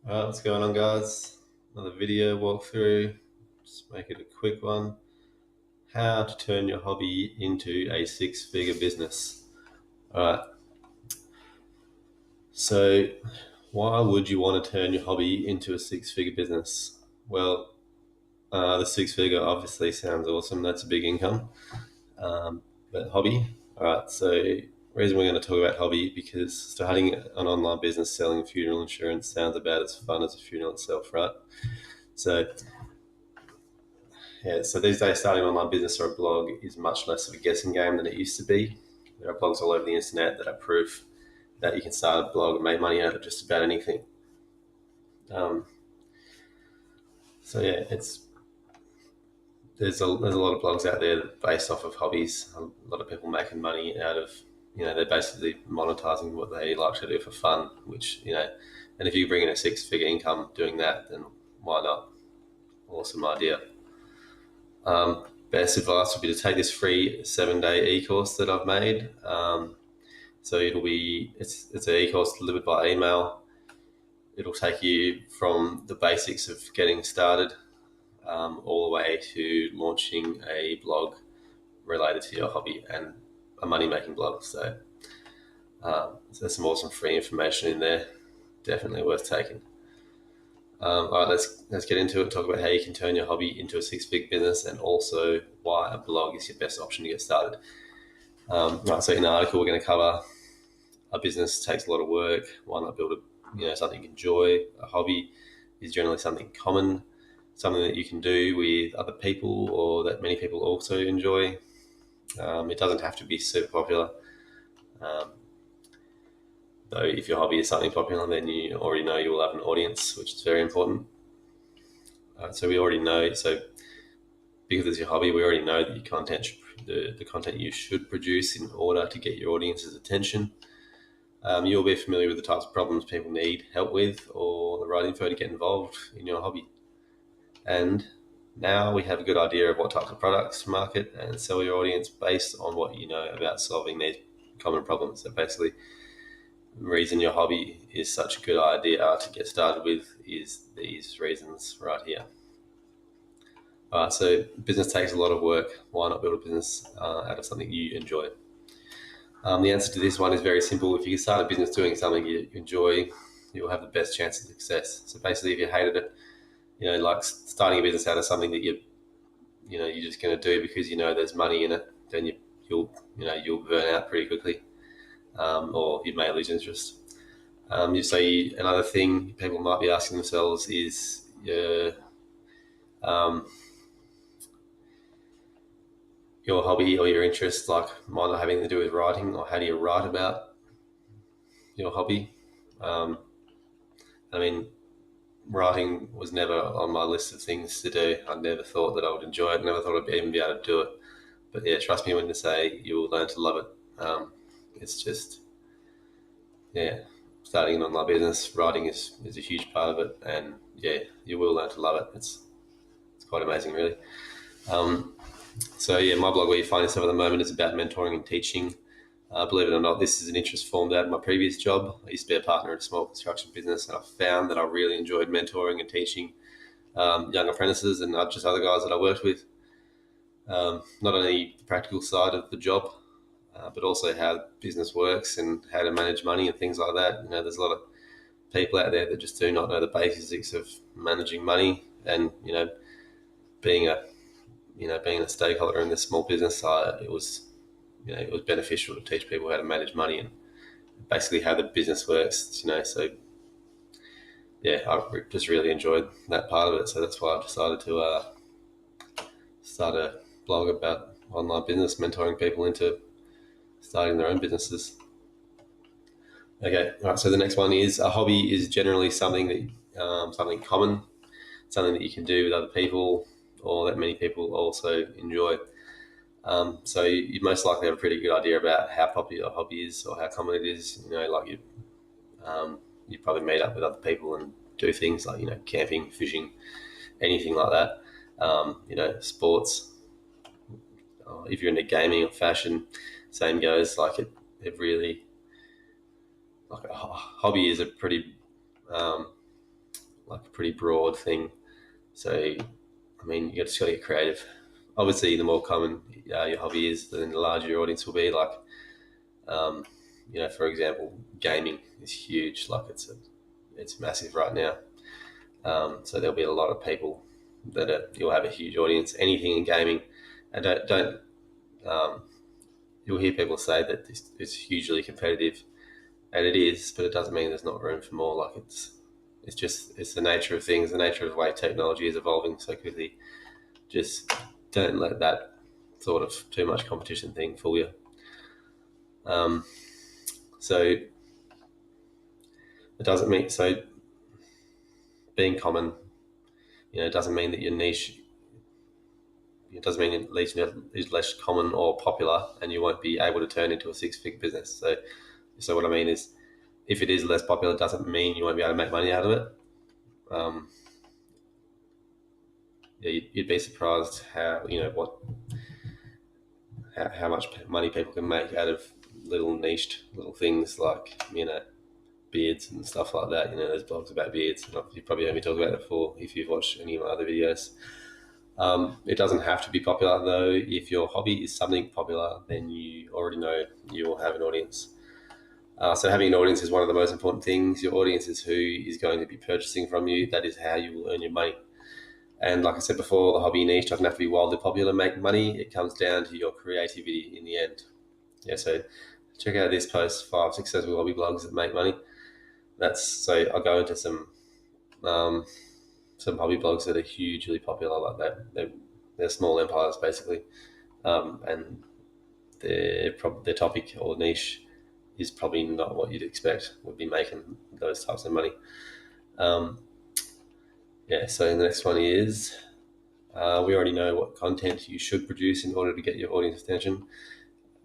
What's going on, guys? Another video walkthrough. Just make it a quick one. How to turn your hobby into a six-figure business. All right. So, why would you want to turn your hobby into a six-figure business? Well, the six-figure obviously sounds awesome. That's a big income. But hobby. All right. So, reason we're going to talk about hobby because starting an online business selling funeral insurance sounds about as fun as a funeral itself, right? So yeah, so these days, starting an online business or a blog is much less of a guessing game than it used to be. There are blogs all over the internet that are proof that you can start a blog and make money out of just about anything. Um, so yeah, it's there's a lot of blogs out there that based off of hobbies. A lot of people making money out of they're basically monetizing what they like to do for fun. Which and if you bring in a six-figure income doing that, then why not? Awesome idea. Best advice would be to take this free 7-day e-course that I've made. So it's an e-course delivered by email. It'll take you from the basics of getting started all the way to launching a blog related to your hobby and a money-making blog. So there's some awesome free information in there. Definitely worth taking. All right, let's get into it and talk about how you can turn your hobby into a six-figure business, and also why a blog is your best option to get started. Right, so in the article, we're going to cover a business takes a lot of work. Why not build something you enjoy? A hobby is generally something common, something that you can do with other people or that many people also enjoy. It doesn't have to be super popular. Um, Though if your hobby is something popular, then you already know you will have an audience, which is very important. So we already know. So because it's your hobby, we already know that your content, the content you should produce in order to get your audience's attention. You'll be familiar with the types of problems people need help with or the right info to get involved in your hobby. And now we have a good idea of what types of products to market and sell your audience based on what you know about solving these common problems. So basically, the reason your hobby is such a good idea to get started with is these reasons right here. So business takes a lot of work. Why not build a business out of something you enjoy? The answer to this one is very simple. If you can start a business doing something you enjoy, you'll have the best chance of success. So basically, if you hated it, like starting a business out of something that you're just going to do because there's money in it, then you'll burn out pretty quickly, or you may lose interest. Another thing people might be asking themselves is, um, your hobby or your interest, like might not have anything to do with writing, or how do you write about your hobby? Um, I mean, writing was never on my list of things to do. I never thought that I would enjoy it. Never thought I'd even be able to do it. But yeah, trust me when I say you will learn to love it. It's just, yeah, starting an online business, writing is a huge part of it. And yeah, you will learn to love it. It's quite amazing, really. Um, so yeah, my blog where you find yourself at the moment is about mentoring and teaching. Believe it or not, this is an interest formed out of my previous job. I used to be a partner at a small construction business, and I found that I really enjoyed mentoring and teaching young apprentices and not just other guys that I worked with. Not only the practical side of the job, but also how business works and how to manage money and things like that. There's a lot of people out there that just do not know the basics of managing money, and being a being a stakeholder in this small business, it was beneficial to teach people how to manage money and basically how the business works. So yeah, I just really enjoyed that part of it. So that's why I've decided to start a blog about online business, mentoring people into starting their own businesses. Okay, all right. So the next one is a hobby is generally something common, something that you can do with other people, or that many people also enjoy. So you most likely have a pretty good idea about how popular your hobby is or how common it is. You probably meet up with other people and do things like camping, fishing, anything like that. Sports. If you're into gaming or fashion, same goes. It really like a hobby is a pretty pretty broad thing. So, I mean, you just got to get creative. Obviously, the more common your hobby is, then the larger your audience will be. Like, for example, gaming is huge. Like, it's massive right now. So there'll be a lot of people that you'll have a huge audience. Anything in gaming, and don't you'll hear people say that it's hugely competitive, and it is, but it doesn't mean there's not room for more. Like it's the nature of things, the nature of the way technology is evolving so quickly. Just don't let that sort of too much competition thing fool you. So it doesn't mean being common. It doesn't mean that your niche. It doesn't mean your niche is less common or popular, and you won't be able to turn into a six-figure business. So what I mean is, if it is less popular, it doesn't mean you won't be able to make money out of it. You'd be surprised how how much money people can make out of little niched little things like beards and stuff like that. There's blogs about beards. You've probably heard me talk about it before if you've watched any of my other videos. It doesn't have to be popular though. If your hobby is something popular, then you already know you will have an audience. So having an audience is one of the most important things. Your audience is who is going to be purchasing from you. That is how you will earn your money. And like I said before, the hobby niche doesn't have to be wildly popular to make money. It comes down to your creativity in the end. So check out this post, 5 successful hobby blogs that make money. So I'll go into some hobby blogs that are hugely popular like that. They're small empires basically, and their topic or niche is probably not what you'd expect would be making those types of money. So the next one is we already know what content you should produce in order to get your audience attention.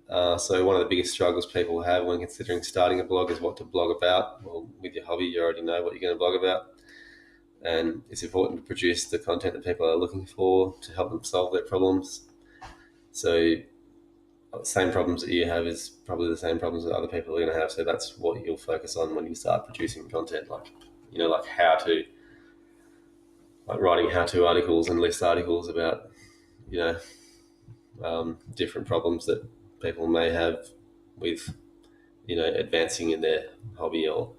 So one of the biggest struggles people have when considering starting a blog is what to blog about. Well, with your hobby, you already know what you're going to blog about. And it's important to produce the content that people are looking for to help them solve their problems. So the same problems that you have is probably the same problems that other people are going to have. So that's what you'll focus on when you start producing content, like writing how-to articles and list articles about, different problems that people may have with, advancing in their hobby or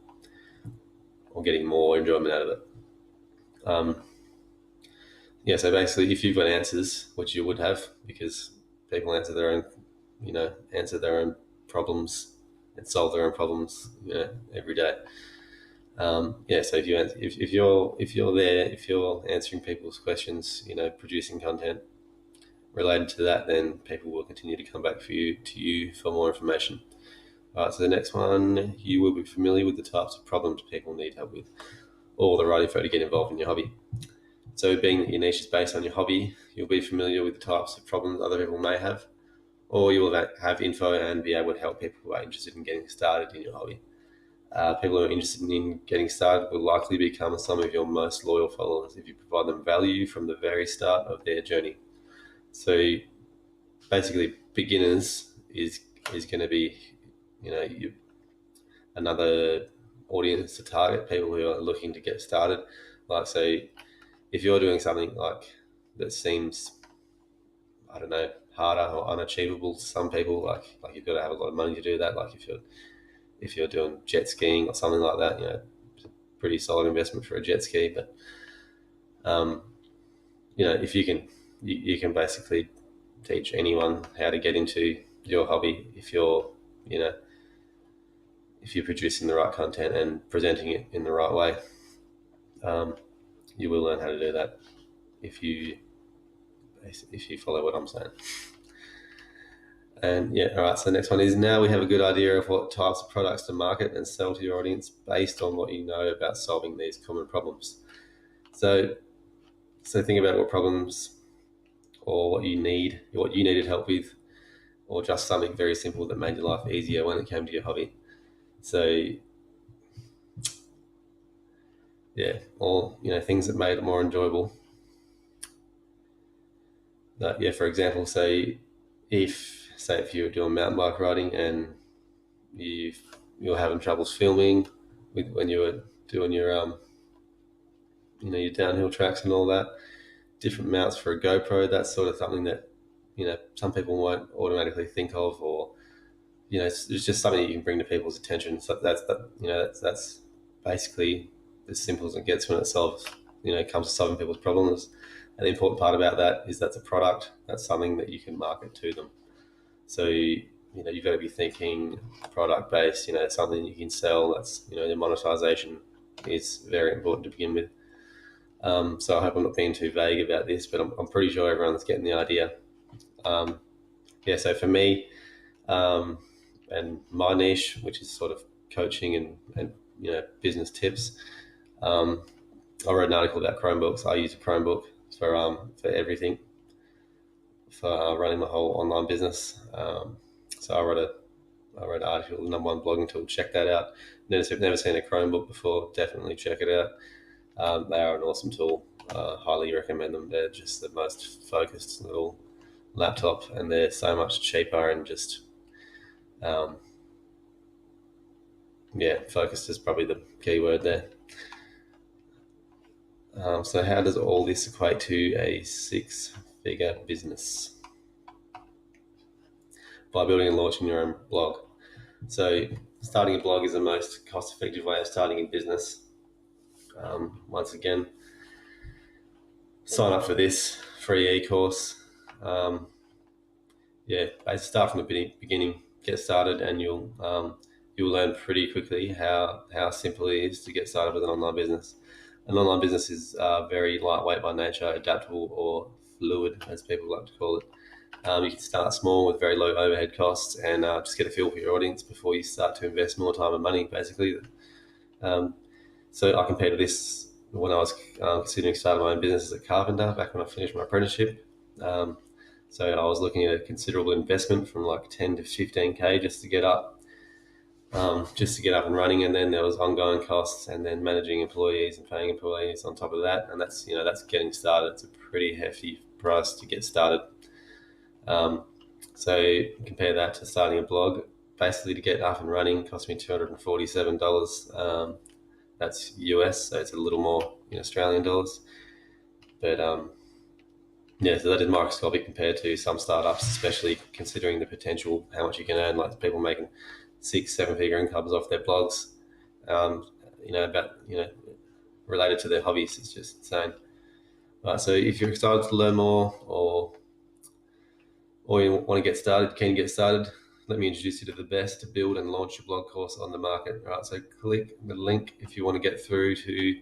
getting more enjoyment out of it. So basically, if you've got answers, which you would have, because people answer their own problems and solve their own problems, every day. So if you're answering people's questions, producing content related to that, then people will continue to come back to you for more information. All right, so the next one, you will be familiar with the types of problems people need help with, or the right info to get involved in your hobby. So being that your niche is based on your hobby, you'll be familiar with the types of problems other people may have, or you will have info and be able to help people who are interested in getting started in your hobby. People who are interested in getting started will likely become some of your most loyal followers if you provide them value from the very start of their journey. So basically, beginners is going to be, another audience to target, people who are looking to get started. Like, so if you're doing something like that seems, I don't know, harder or unachievable to some people, like you've got to have a lot of money to do that. Like if you're doing jet skiing or something like that, it's a pretty solid investment for a jet ski. But if you can basically teach anyone how to get into your hobby if you're producing the right content and presenting it in the right way. You will learn how to do that if you follow what I'm saying. And all right, so the next one is, now we have a good idea of what types of products to market and sell to your audience based on what you know about solving these common problems. So think about what problems or what you needed help with, or just something very simple that made your life easier when it came to your hobby. So or things that made it more enjoyable. For example, if you're doing mountain bike riding and you're having troubles filming when you were doing your your downhill tracks and all that. Different mounts for a GoPro. That's sort of something that some people won't automatically think of, or it's just something that you can bring to people's attention. So that's basically as simple as it gets when it comes to solving people's problems. And the important part about that is that's a product. That's something that you can market to them. So you've got to be thinking product based. It's something you can sell. That's the monetization is very important to begin with. So I hope I'm not being too vague about this, but I'm pretty sure everyone's getting the idea. So for me, and my niche, which is sort of coaching and business tips, I wrote an article about Chromebooks. I use a Chromebook for everything, for running my whole online business. So I wrote an article, the number one blogging tool. Check that out. Never seen a Chromebook before. Definitely check it out. They are an awesome tool. Highly recommend them. They're just the most focused little laptop, and they're so much cheaper and just focused is probably the key word there. So how does all this equate to a 6-figure business? By building and launching your own blog. So starting a blog is the most cost-effective way of starting a business. Once again, sign up for this free e-course. Basically start from the beginning, get started, and you'll learn pretty quickly how simple it is to get started with an online business. An online business is very lightweight by nature, adaptable, or fluid, as people like to call it. You can start small with very low overhead costs and just get a feel for your audience before you start to invest more time and money, basically. So I compared to this when I was considering starting my own business as a carpenter back when I finished my apprenticeship. So I was looking at a considerable investment from like 10 to 15K just to get up and running, and then there was ongoing costs, and then managing employees and paying employees on top of that, and that's getting started. It's a pretty hefty price to get started. So compare that to starting a blog. Basically, to get up and running cost me $247. That's US, so it's a little more in Australian dollars. But so that is microscopic compared to some startups, especially considering the potential, how much you can earn, like people making 6-7-figure incomes off their blogs, related to their hobbies. It's just insane. So if you're excited to learn more, or you want to get started, can you get started? Let me introduce you to the best to build and launch your blog course on the market. All right, so click the link if you want to get through to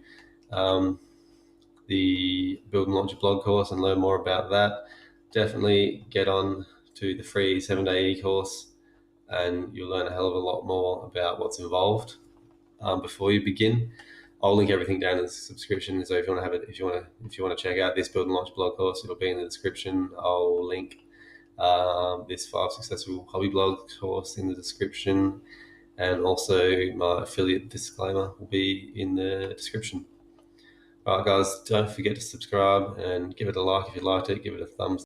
the build and launch your blog course and learn more about that. Definitely get on to the free 7-day e-course, and you'll learn a hell of a lot more about what's involved before you begin. I'll link everything down in the subscription. So if you want to check out this build and launch blog course, it'll be in the description. I'll link this 5 successful hobby blog course in the description, and also my affiliate disclaimer will be in the description. All right, guys, don't forget to subscribe and give it a like if you liked it. Give it a thumbs